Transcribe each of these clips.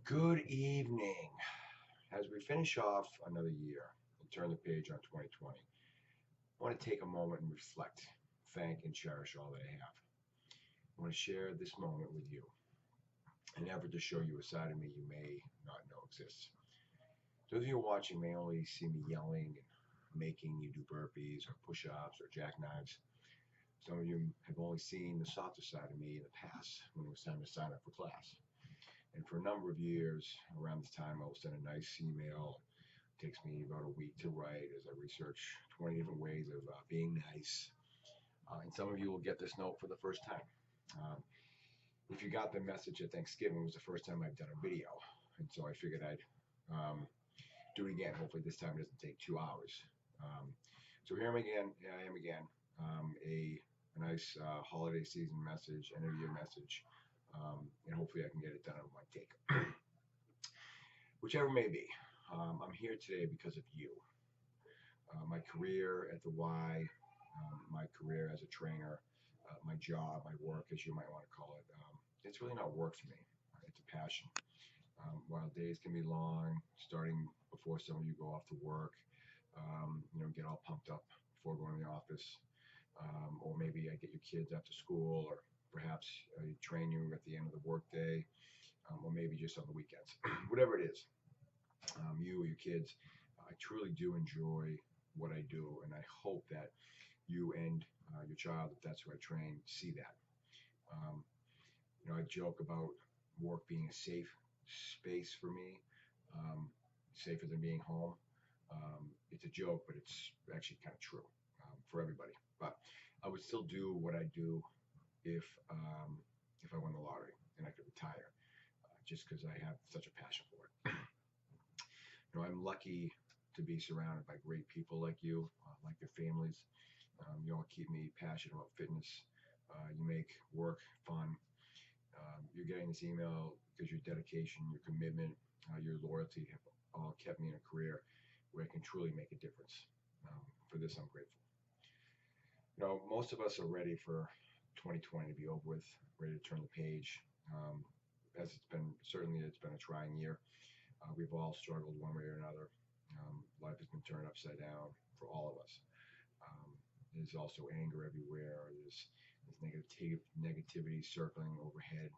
Good evening. As we finish off another year and turn the page on 2020, I want to take a moment and reflect, thank, and cherish all that I have. I want to share this moment with you, an effort to show you a side of me you may not know exists. Those of you watching may only see me yelling and making you do burpees or push ups or jackknives. Some of you have only seen the softer side of me in the past when it was time to sign up for class. And for a number of years, around this time, I will send a nice email. It takes me about a week to write as I research 20 different ways of being nice. And some of you will get this note for the first time. Um, if you got the message at Thanksgiving, it was the first time I've done a video. And so I figured I'd do it again. Hopefully, this time it doesn't take 2 hours. So here I am again. A nice holiday season message, end of year message, and hopefully I can get it done in one take. Whichever may be, I'm here today because of you. My career at the Y, my career as a trainer, my job, my work, as you might want to call it, it's really not work for me. It's a passion. While days can be long, starting before some of you go off to work, get all pumped up before going to the office, or maybe I get your kids after school, or perhaps I train you at the end of the workday, or maybe just on the weekends. Whatever it is, you or your kids, I truly do enjoy what I do, and I hope that you and your child, if that's who I train, see that. Um, I joke about work being a safe space for me, um, safer than being home. It's a joke, but it's actually kind of true for everybody. But I would still do what I do if if I won the lottery and I could retire, just because I have such a passion for it. I'm lucky to be surrounded by great people like you, like your families. You all keep me passionate about fitness. You make work fun. You're getting this email because your dedication, your commitment, your loyalty have all kept me in a career where I can truly make a difference. For this, I'm grateful. Most of us are ready for 2020 to be over with, ready to turn the page. As it's been a trying year. We've all struggled one way or another. Life has been turned upside down for all of us. Um, there's also anger everywhere. There's negativity circling overhead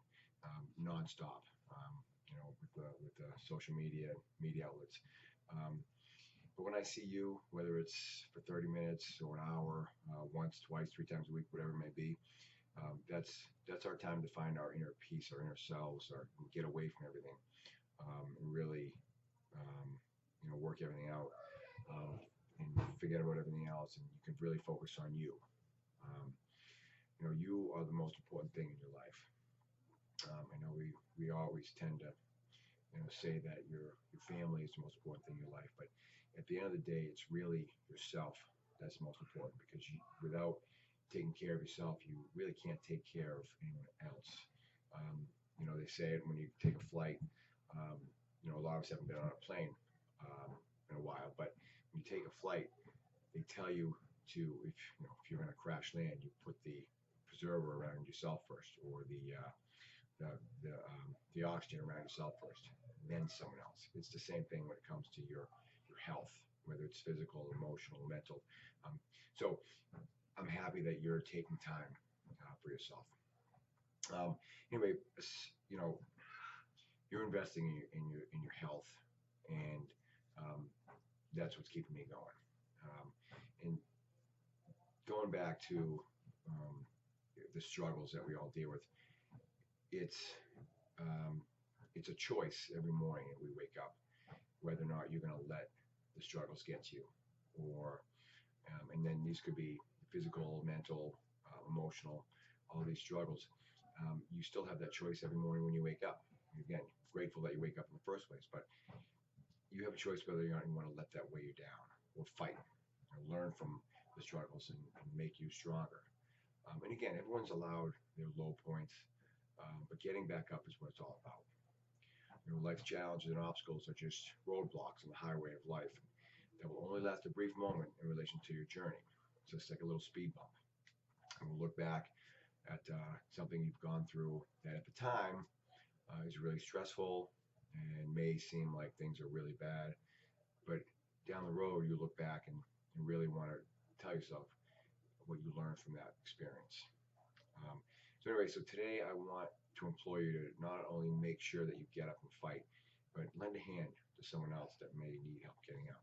nonstop. With the social media outlets. Um, but when I see you, whether it's for 30 minutes or an hour, once, twice, 3 times a week, whatever it may be, that's our time to find our inner peace, our inner selves, or get away from everything, and really, um, work everything out, um, and forget about everything else, and you can really focus on you. Um, you are the most important thing in your life. I know we always tend to say that your family is the most important thing in your life, but at the end of the day, it's really yourself that's most important, because without taking care of yourself, you really can't take care of anyone else. They say it when you take a flight. Um, a lot of us haven't been on a plane in a while, but when you take a flight, they tell you to, if you're going to crash land, you put the preserver around yourself first, or the the oxygen around yourself first, then someone else. It's the same thing when it comes to your health, whether it's physical, emotional, mental. So I'm happy that you're taking time for yourself. Anyway, you know, you're investing in your health, and um, that's what's keeping me going. And going back to um, the struggles that we all deal with, it's um, it's a choice every morning that we wake up whether or not you're going to let the struggles get to you, or and then these could be physical, mental, emotional, all these struggles. You still have that choice every morning when you wake up. Again, grateful that you wake up in the first place, but you have a choice whether or not you want to let that weigh you down, or fight, or learn from the struggles, and make you stronger. And again, everyone's allowed their low points, but getting back up is what it's all about. Life's challenges and obstacles are just roadblocks on the highway of life that will only last a brief moment in relation to your journey. It's just like a little speed bump. And we'll look back at something you've gone through that at the time is really stressful, and may seem like things are really bad, but down the road you look back and really want to tell yourself what you learned from that experience. Um, so anyway, so today I want to implore you to not only make sure that you get up and fight, but lend a hand to someone else that may need help getting up.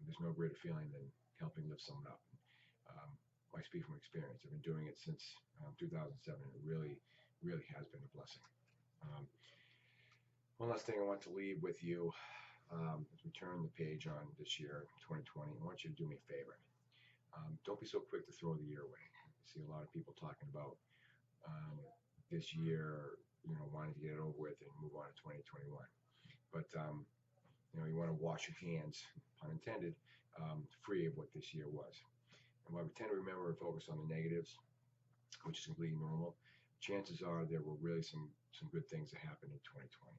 There's no greater feeling than helping lift someone up. Um, I speak from experience. I've been doing it since 2007, and it really, really has been a blessing. Um, One last thing I want to leave with you as we turn the page on this year, 2020. I want you to do me a favor. Don't be so quick to throw the year away. I see a lot of people talking about um, this year, wanting to get it over with and move on to 2021. But you want to wash your hands, pun intended, free of what this year was. And while we tend to remember and focus on the negatives, which is completely normal, chances are there were really some good things that happened in 2020.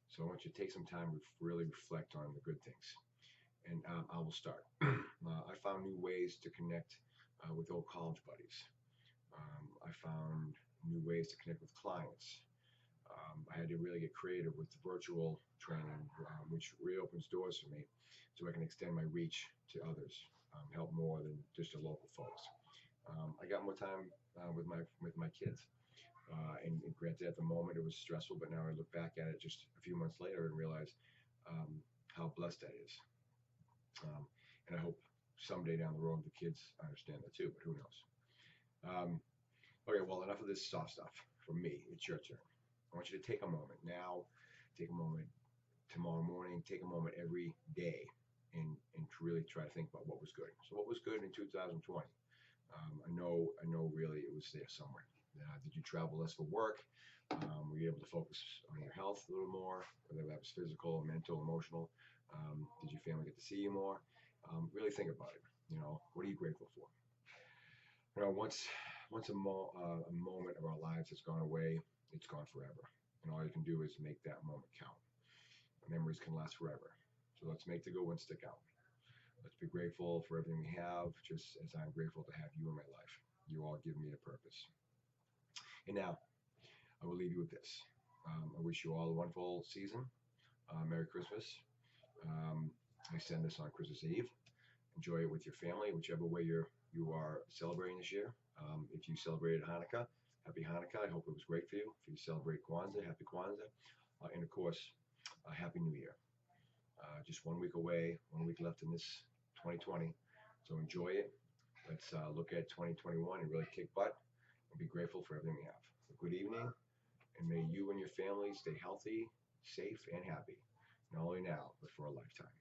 So I want you to take some time to really reflect on the good things. And I will start. I found new ways to connect with old college buddies. I found new ways to connect with clients. I had to really get creative with the virtual training, which reopens doors for me so I can extend my reach to others, help more than just the local folks. I got more time with my kids. And granted, at the moment it was stressful, but now I look back at it just a few months later and realize how blessed that is. Um, and I hope someday down the road the kids understand that too, but who knows? Um, okay, well, enough of this soft stuff from me. It's your turn. I want you to take a moment now, take a moment tomorrow morning, take a moment every day, and to really try to think about what was good. So, what was good in 2020? I know really it was there somewhere. Did you travel less for work? Were you able to focus on your health a little more, whether that was physical, mental, emotional? Did your family get to see you more? Really think about it. What are you grateful for? Once a moment of our lives has gone away, it's gone forever. And all you can do is make that moment count. Memories can last forever. So let's make the good ones stick out. Let's be grateful for everything we have, just as I'm grateful to have you in my life. You all give me a purpose. And now, I will leave you with this. I wish you all a wonderful season. Merry Christmas. Um, I send this on Christmas Eve. Enjoy it with your family, whichever way you are celebrating this year. If you celebrated Hanukkah, happy Hanukkah. I hope it was great for you. If you celebrate Kwanzaa, happy Kwanzaa. And of course, happy New Year. Just 1 week away, 1 week left in this 2020. So enjoy it. Let's look at 2021 and really kick butt and be grateful for everything we have. So good evening, and may you and your family stay healthy, safe, and happy, not only now, but for a lifetime.